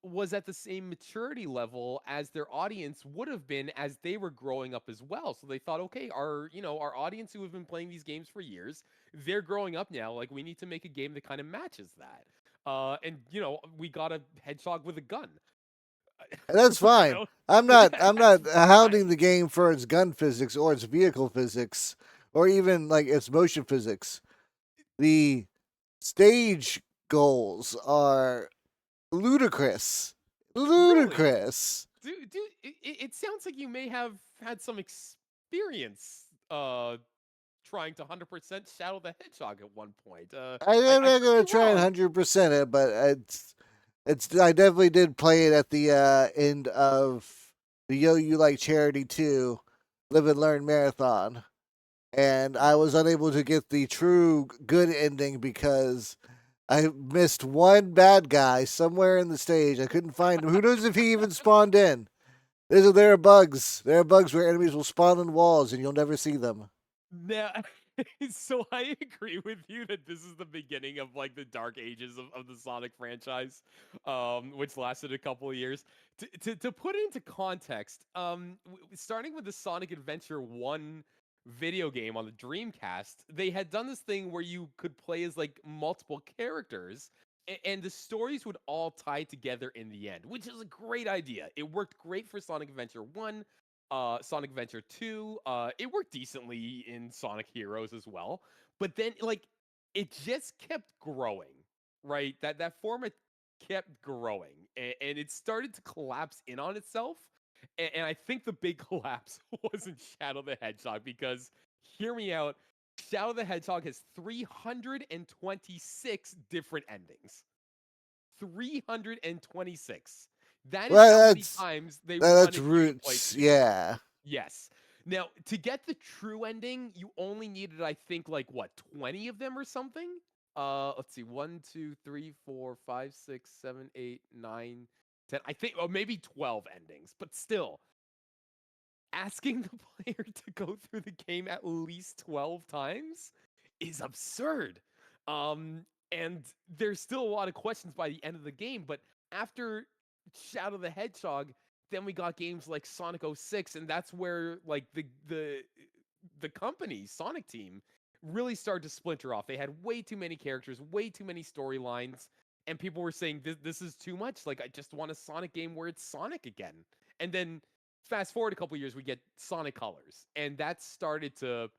was at the same maturity level as their audience would have been as they were growing up as well. So they thought, okay, our audience who have been playing these games for years, they're growing up now. Like we need to make a game that kind of matches that. And we got a hedgehog with a gun. that's you fine. know, I'm not. I'm that's not hounding fine. the game for its gun physics or its vehicle physics or even like its motion physics. The stage goals are ludicrous. Really, Ludicrous. dude, it sounds like you may have had some experience trying to 100% Shadow the Hedgehog at one point. I'm I not could gonna be try and wrong. 100% it, but it's. I definitely did play it at the end of the Yo You Like Charity 2 Live and Learn Marathon, and I was unable to get the true good ending because I missed one bad guy somewhere in the stage. I couldn't find him. Who knows if he even spawned in? There are bugs. There are bugs where enemies will spawn on walls and you'll never see them. Now, so I agree with you that this is the beginning of like the dark ages of the Sonic franchise, which lasted a couple of years. To put it into context, starting with the Sonic Adventure 1 video game on the Dreamcast, they had done this thing where you could play as like multiple characters. And the stories would all tie together in the end, which is a great idea. It worked great for Sonic Adventure 1. Sonic Adventure 2. It worked decently in Sonic Heroes as well, but then like it just kept growing, right? That format kept growing, and it started to collapse in on itself. And I think the big collapse was in Shadow the Hedgehog because hear me out. Shadow the Hedgehog has 326 different endings. 326. That is how Well, many times they that's wanted you to play roots. the game. Yeah. Yes. Now, to get the true ending, you only needed, I think, like what, 20 of them or something? Let's see, one, 2, 3, 4, 5, 6, 7, 8, 9, 10. I think, oh, maybe 12 endings, but still, asking the player to go through the game at least 12 times is absurd. And there's still a lot of questions by the end of the game, but after Shadow the Hedgehog, then we got games like Sonic 06, and that's where like the company, Sonic Team, really started to splinter off. They had way too many characters, way too many storylines, and people were saying this is too much. Like I just want a Sonic game where it's Sonic again. And then fast forward a couple years, we get Sonic Colors, and that started the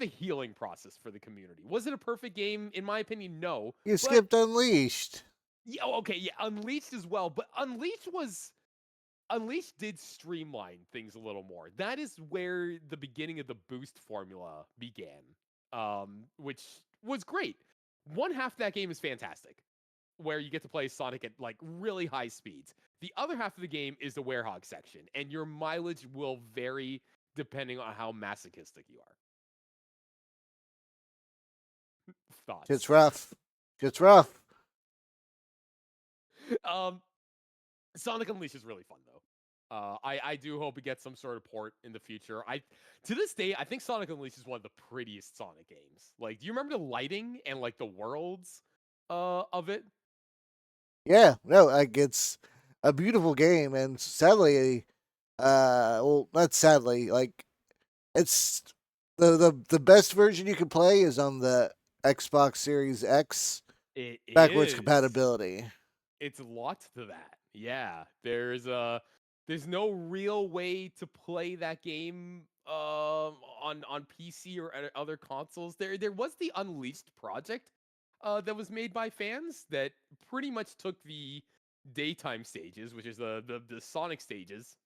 healing process for the community. Was it a perfect game? In my opinion, no. You But skipped Unleashed. yeah, okay, yeah, Unleashed as well. But Unleashed did streamline things a little more. That is where the beginning of the boost formula began, which was great. One half of that game is fantastic, where you get to play Sonic at like really high speeds. The other half of the game is the Werehog section, and your mileage will vary depending on how masochistic you are. It's Thoughts? rough. It's rough. um, Sonic Unleashed is really fun though. I do hope it gets some sort of port in the future. I to this day I think Sonic Unleashed is one of the prettiest Sonic games. Like, do you remember the lighting and like the worlds of it? Yeah, no, like it's a beautiful game, and sadly, well, not sadly, like it's the best version you can play is on the Xbox Series X It backwards is. compatibility. It's locked to that. Yeah, there's no real way to play that game on PC or other consoles. There was the Unleashed project that was made by fans that pretty much took the daytime stages, which is the Sonic stages,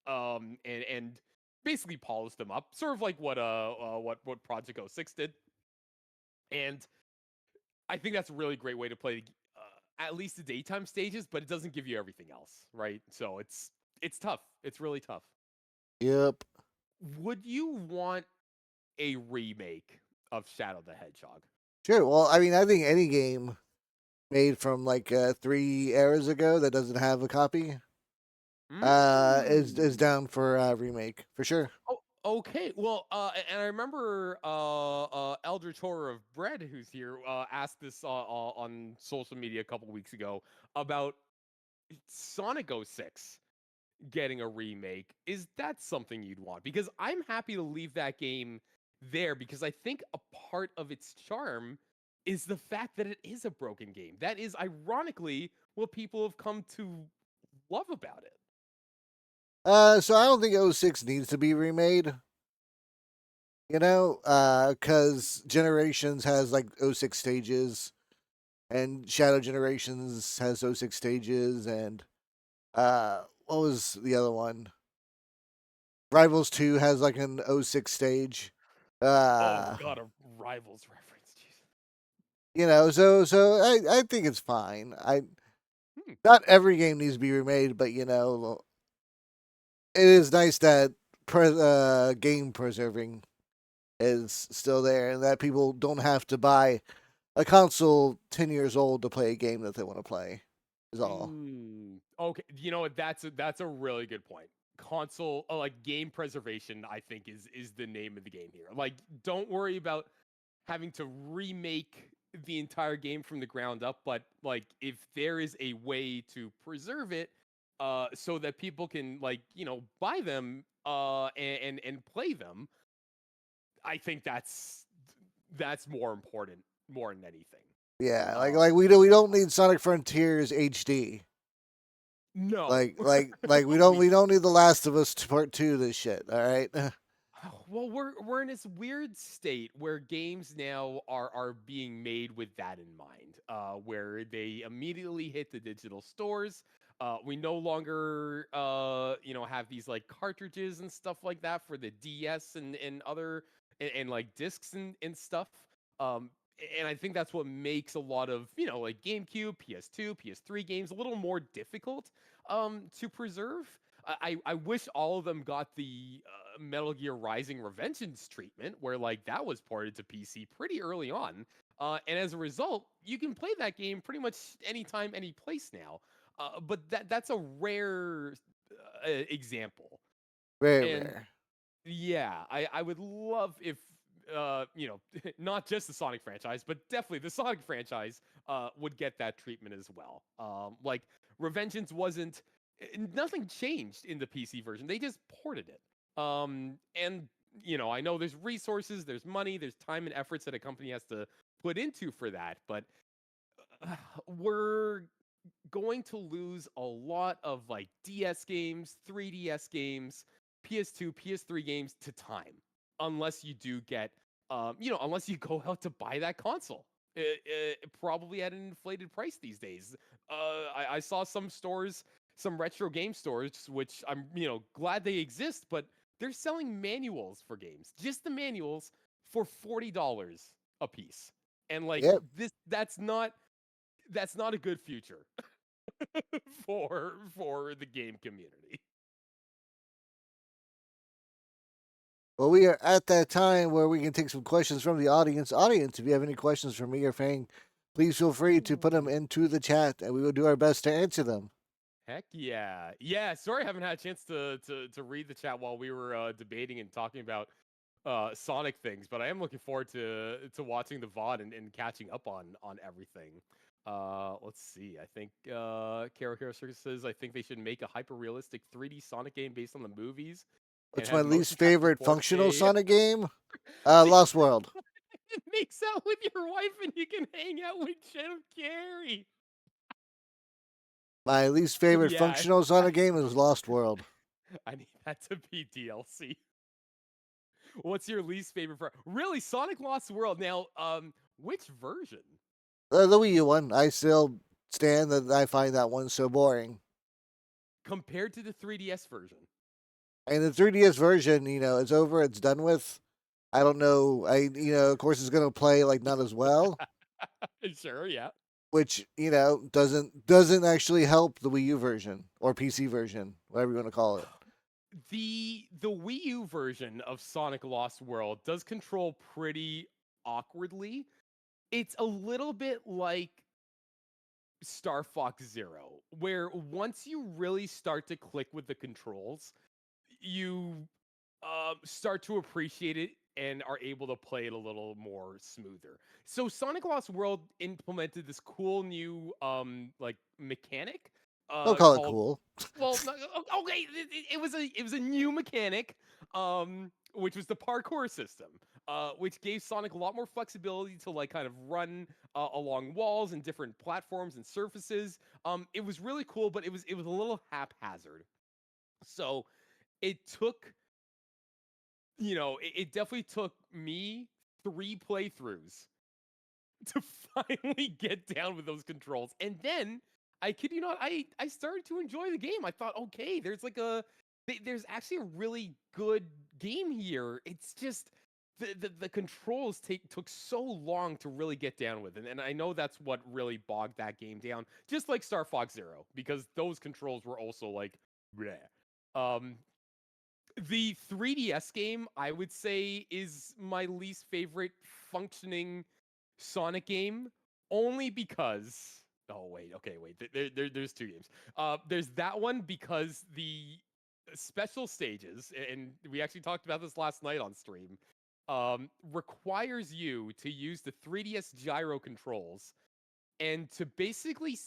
and basically polished them up, sort of like what Project 06 did. And I think that's a really great way to play at least the daytime stages, but it doesn't give you everything else, right? So it's tough. It's really tough. Yep. Would you want a remake of Shadow the Hedgehog? Sure. Well, I mean, I think any game made from like 3 eras ago that doesn't have a copy is Mm. down for remake for sure. Oh, okay. Well, and I remember Eldritch Horror of Bread, who's here, asked this on social media a couple weeks ago about Sonic 06 getting a remake. Is that something you'd want? Because I'm happy to leave that game there because I think a part of its charm is the fact that it is a broken game. That is ironically what people have come to love about it. So I don't think '06 needs to be remade. You know, because Generations has like '06 stages, and Shadow Generations has '06 stages, and what was the other one? Rivals 2 has like an '06 stage. Oh Uh, god, a Rivals reference. Jeez. so I think it's fine. I Hmm. Not every game needs to be remade, but it is nice that game preserving is still there, and that people don't have to buy a console 10 years old to play a game that they want to play. Is all. Okay, you know what? That's a really good point. Console, like game preservation, I think is the name of the game here. Like, don't worry about having to remake the entire game from the ground up, but like if there is a way to preserve it, so that people can like buy them, and play them, I think that's more important more than anything. Yeah, like Um, we don't need Sonic Frontiers HD. No, Like we we don't need the Last of Us Part Two. This shit. All right. well, we're in this weird state where games now are being made with that in mind, where they immediately hit the digital stores. We no longer, have these like cartridges and stuff like that for the DS and other and like discs and stuff. Um, and I think that's what makes a lot of like GameCube, PS2, PS3 games a little more difficult to preserve. I wish all of them got the Metal Gear Rising Revengeance treatment, where like that was ported to PC pretty early on, and as a result, you can play that game pretty much anytime, any place now. But that's a rare example, Very and rare. yeah, I would love if not just the Sonic franchise, but definitely the Sonic franchise would get that treatment as well. Like Revengeance wasn't nothing changed in the PC version. They just ported it. And I know there's resources, there's money, there's time and efforts that a company has to put into for that, but we're going to lose a lot of like DS games, 3DS games, PS2, PS3 games to time unless you do get unless you go out to buy that console. Probably at an inflated price these days. I saw some stores, some retro game stores, which I'm glad they exist, but they're selling manuals for games, just the manuals for $40 a piece. And like Yep. that's not a good future for the game community. Well, we are at that time where we can take some questions from the audience. Audience, if you have any questions for me or Fang, please feel free to put them Ooh. into the chat, and we will do our best to answer them. Heck yeah. Yeah, sorry I haven't had a chance to read the chat while we were debating and talking about Sonic things, but I am looking forward to watching the VOD and catching up on everything. Let's see. I think Karo Karo Circus says I think they should make a hyper realistic 3D Sonic game based on the movies and What's my have least motion tracker favorite support functional a Sonic game? make, Lost World. makes out with your wife and you can hang out with Jim Carrey. My least favorite Yeah, functional Sonic game is Lost World. I need that to be DLC. What's your least favorite? Really, Sonic Lost World. Now, which version The Wii U one, I still stand that I find that one so boring. compared to the 3DS version? And the 3DS version, it's over, it's done with. I don't know. Of course, it's gonna play like not as well, Sure, yeah. which doesn't actually help the Wii U version or PC version, whatever you want to call it. The Wii U version of Sonic Lost World does control pretty awkwardly. It's a little bit like Star Fox Zero, where once you really start to click with the controls, you start to appreciate it and are able to play it a little more smoother. So Sonic Lost World implemented this cool new like mechanic Don't call it called cool. well no, okay it was a new mechanic which was the parkour system. Which gave Sonic a lot more flexibility to like kind of run along walls and different platforms and surfaces. It was really cool, but it was a little haphazard. So it took it definitely took me 3 playthroughs to finally get down with those controls. And then I kid you not, I started to enjoy the game. I thought, okay, there's actually a really good game here. It's just the controls took so long to really get down with, and I know that's what really bogged that game down. Just like Star Fox Zero, because those controls were also like, bleh. Um, the 3DS game, I would say, is my least favorite functioning Sonic game, only because. Oh wait, okay, wait. There's two games. There's that one because the special stages, and we actually talked about this last night on stream, requires you to use the 3DS gyro controls and to basically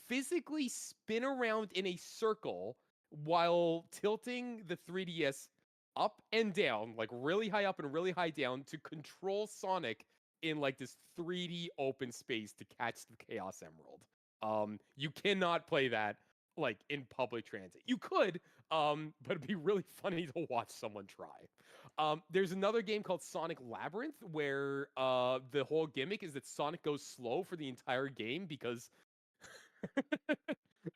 physically spin around in a circle while tilting the 3DS up and down, like really high up and really high down, to control Sonic in like this 3D open space to catch the Chaos Emerald. You cannot play that like in public transit. You could, but it'd be really funny to watch someone try. There's another game called Sonic Labyrinth where the whole gimmick is that Sonic goes slow for the entire game because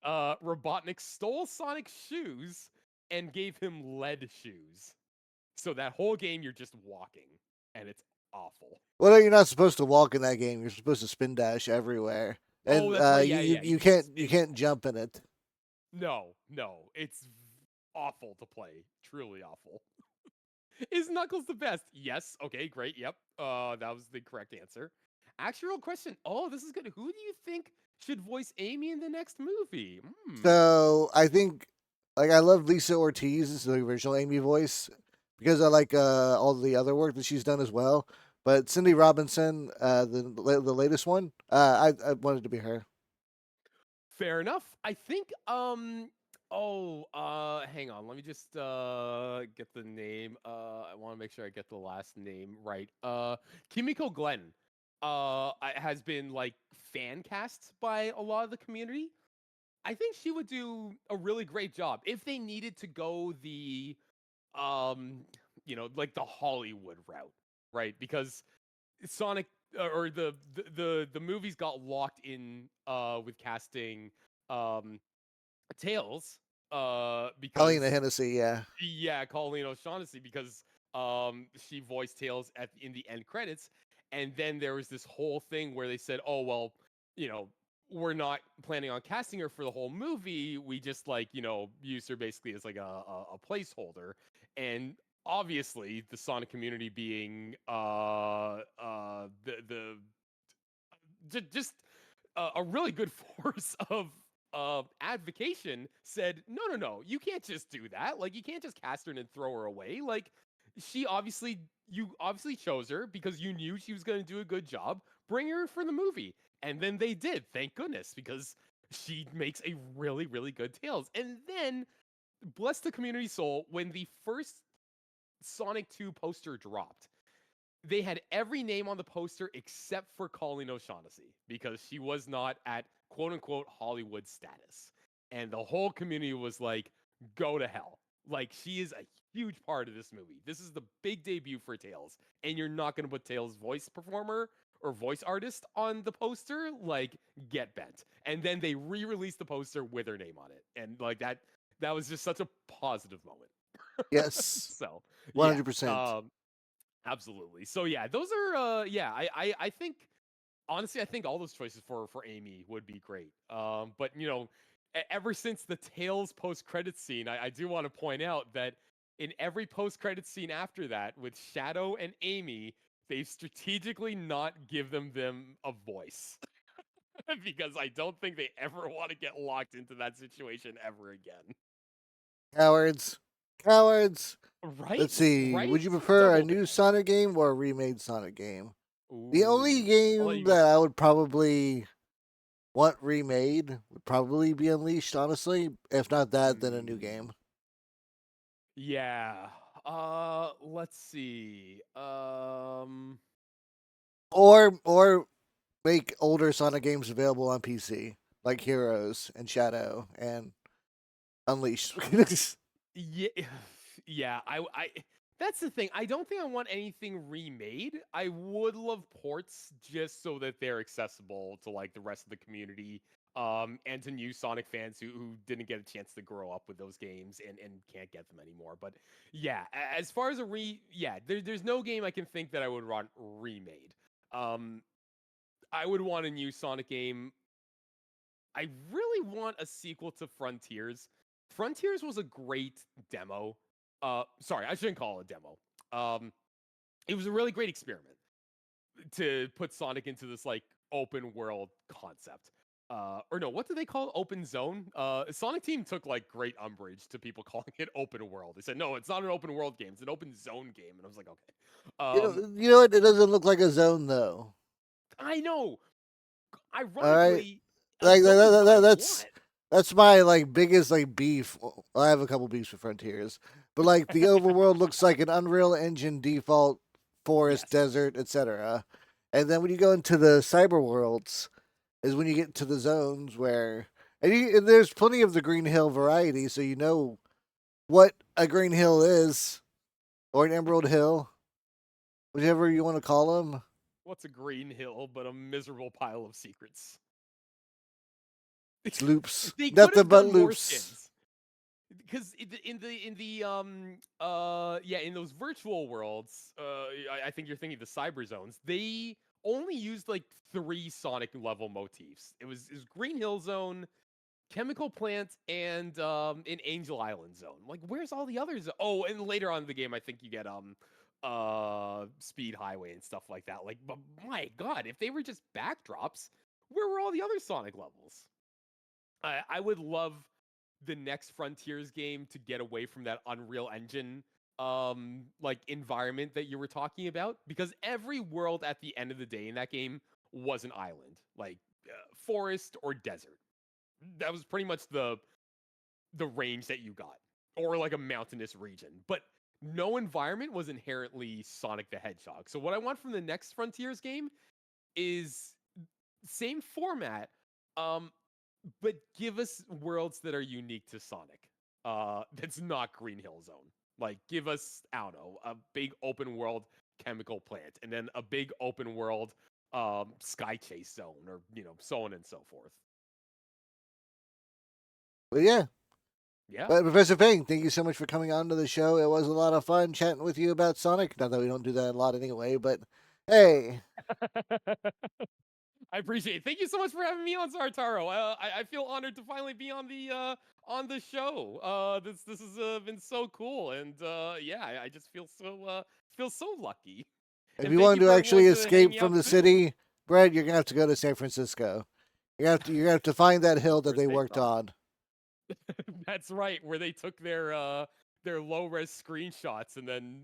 Robotnik stole Sonic's shoes and gave him lead shoes. So that whole game you're just walking, and it's awful. Well, you're not supposed to walk in that game. You're supposed to spin dash everywhere, Oh, and that's right. you, Yeah, you yeah. you It's can't you can't jump in it. no, no. It's awful to play. Truly awful. Is Knuckles the best? Yes. Okay, great. Yep. That was the correct answer. Actual question. Oh, this is good. Who do you think should voice Amy in the next movie? Hmm. So I think, like, I love Lisa Ortiz, the original Amy voice, because I like all the other work that she's done as well. But Cindy Robinson, the latest one, I wanted to be her. Fair enough. I think hang on. Let me just get the name. I want to make sure I get the last name right. Kimiko Glenn has been like fan cast by a lot of the community. I think she would do a really great job if they needed to go the um like the Hollywood route, right? Because Sonic or the movies got locked in with casting um Tails Helena because Hennessy, yeah. yeah, Colleen O'Shaughnessy because she voiced Tails in the end credits, and then there was this whole thing where they said, "Oh well, you know, we're not planning on casting her for the whole movie. We just like use her basically as like a placeholder." And obviously, the Sonic community being the just a really good force of advocation said, no, no, no, you can't just do that. Like, you can't just cast her and throw her away. Like, you obviously chose her because you knew she was going to do a good job. Bring her for the movie. And then they did, thank goodness, because she makes a really, really good Tails. And then, bless the community soul, when the first Sonic 2 poster dropped, they had every name on the poster except for Colleen O'Shaughnessy because she was not at quote unquote Hollywood status. And the whole community was like, go to hell. Like, she is a huge part of this movie. This is the big debut for Tails. And you're not going to put Tails' voice performer or voice artist on the poster. Like, get bent. And then they re released the poster with her name on it. And like that was just such a positive moment. Yes, So, yeah. 100%. Absolutely. So yeah, those are yeah, I think honestly I think all those choices for Amy would be great. But ever since the Tails post credit scene, I do want to point out that in every post credit scene after that with Shadow and Amy, they've strategically not give them a voice. Because I don't think they ever want to get locked into that situation ever again. Cowards, cowards. Right? Let's see. Right? Would you prefer a Double new down. Sonic game or a remade Sonic game? The only Ooh. I'll let game you go that I first. would probably want remade would probably be Unleashed, honestly. If not that, then a new Hmm. game. Yeah. Let's see. Or make older Sonic games available on PC, like Heroes and Shadow and Unleashed. Yeah, yeah. I. That's the thing. I don't think I want anything remade. I would love ports just so that they're accessible to like the rest of the community, and to new Sonic fans who didn't get a chance to grow up with those games and can't get them anymore. But yeah, as far as yeah, there's no game I can think that I would want remade. Um, I would want a new Sonic game. I really want a sequel to Frontiers. Frontiers was a great demo. Sorry, I shouldn't call it a demo. It was a really great experiment to put Sonic into this like open world concept. Or no, what do they call it? Open zone? Sonic Team took like great umbrage to people calling it open world. They said, no, it's not an open world game, it's an open zone game. And I was like, okay. You know what? It doesn't look like a zone though. I know. All right, Ironically, a like zone is what I that's want. my like biggest like beef. Well, I have a couple beefs with Frontiers, but like the overworld looks like an Unreal Engine default forest, Yes. desert, etc. And then when you go into the cyber worlds, is when you get to the zones where And there's plenty of the Green Hill variety, so you know what a Green Hill is, or an Emerald Hill, whichever you want to call them. What's a green hill but a miserable pile of secrets? It's loops, They could nothing have but done more loops. skins because in those virtual worlds, I think you're thinking the cyber zones. They only used like 3 Sonic level motifs. It was Green Hill Zone, Chemical Plant, and an Angel Island Zone. Like, where's all the others? Oh, and later on in the game, I think you get Speed Highway and stuff like that. Like, but my God, if they were just backdrops, where were all the other Sonic levels? I would love the next Frontiers game to get away from that Unreal Engine like environment that you were talking about, because every world at the end of the day in that game was an island, like forest or desert. That was pretty much the range that you got, or like a mountainous region. But no environment was inherently Sonic the Hedgehog. So what I want from the next Frontiers game is same format, um, but give us worlds that are unique to Sonic. That's not Green Hill Zone. Like, give us, I don't know, a big open world Chemical Plant, and then a big open world Sky Chase Zone, or so on and so forth. But yeah, Yeah. but Professor Fang, thank you so much for coming on to the show. It was a lot of fun chatting with you about Sonic. Not that we don't do that a lot anyway, but hey, I appreciate it. Thank you so much for having me on, Sartaro. I feel honored to finally be on the show. This has been so cool, and yeah, I just feel so lucky. if And you thank want you to for actually everyone to hang escape me from out the too. city, Brad, you're gonna have to go to San Francisco. You have to find that hill that First they take worked off. on. That's right, where they took their low res screenshots and then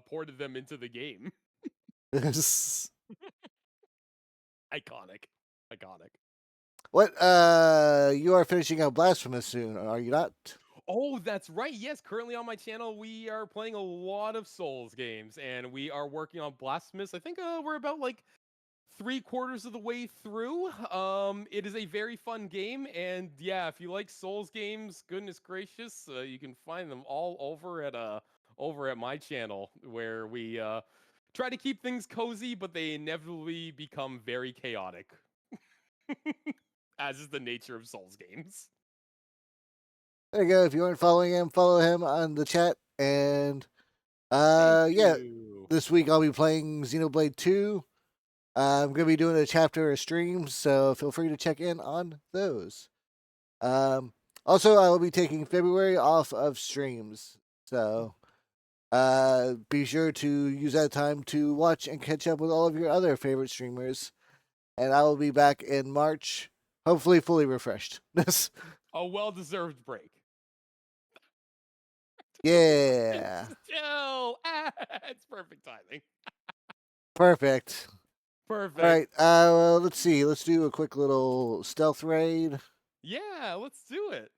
ported them into the game. Iconic, iconic. What? You are finishing up Blasphemous soon, are you not? Oh, that's right. Yes, currently on my channel, we are playing a lot of Souls games, and we are working on Blasphemous. I think we're about like 3/4 of the way through. It is a very fun game, and yeah, if you like Souls games, goodness gracious, you can find them all over at my channel, where we try to keep things cozy, but they inevitably become very chaotic, as is the nature of Souls games. There you go. If you aren't following him, follow him on the chat. And Thank yeah, you. this week I'll be playing Xenoblade 2. I'm gonna be doing a chapter of streams, so feel free to check in on those. Um, Also, I will be taking February off of streams, so be sure to use that time to watch and catch up with all of your other favorite streamers. And I will be back in March, hopefully fully refreshed. A well-deserved break. Yeah, Still, it's perfect timing. perfect. All Perfect. right, well, let's see. Let's do a quick little stealth raid. Yeah, let's do it.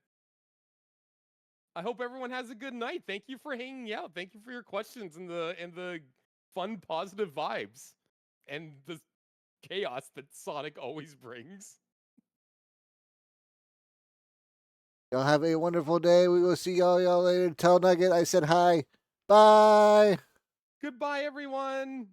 I hope everyone has a good night. Thank you for hanging out. Thank you for your questions and the fun, positive vibes and the chaos that Sonic always brings. Y'all have a wonderful day. We will see y'all later. Tell Nugget I said hi. Bye. Goodbye, everyone.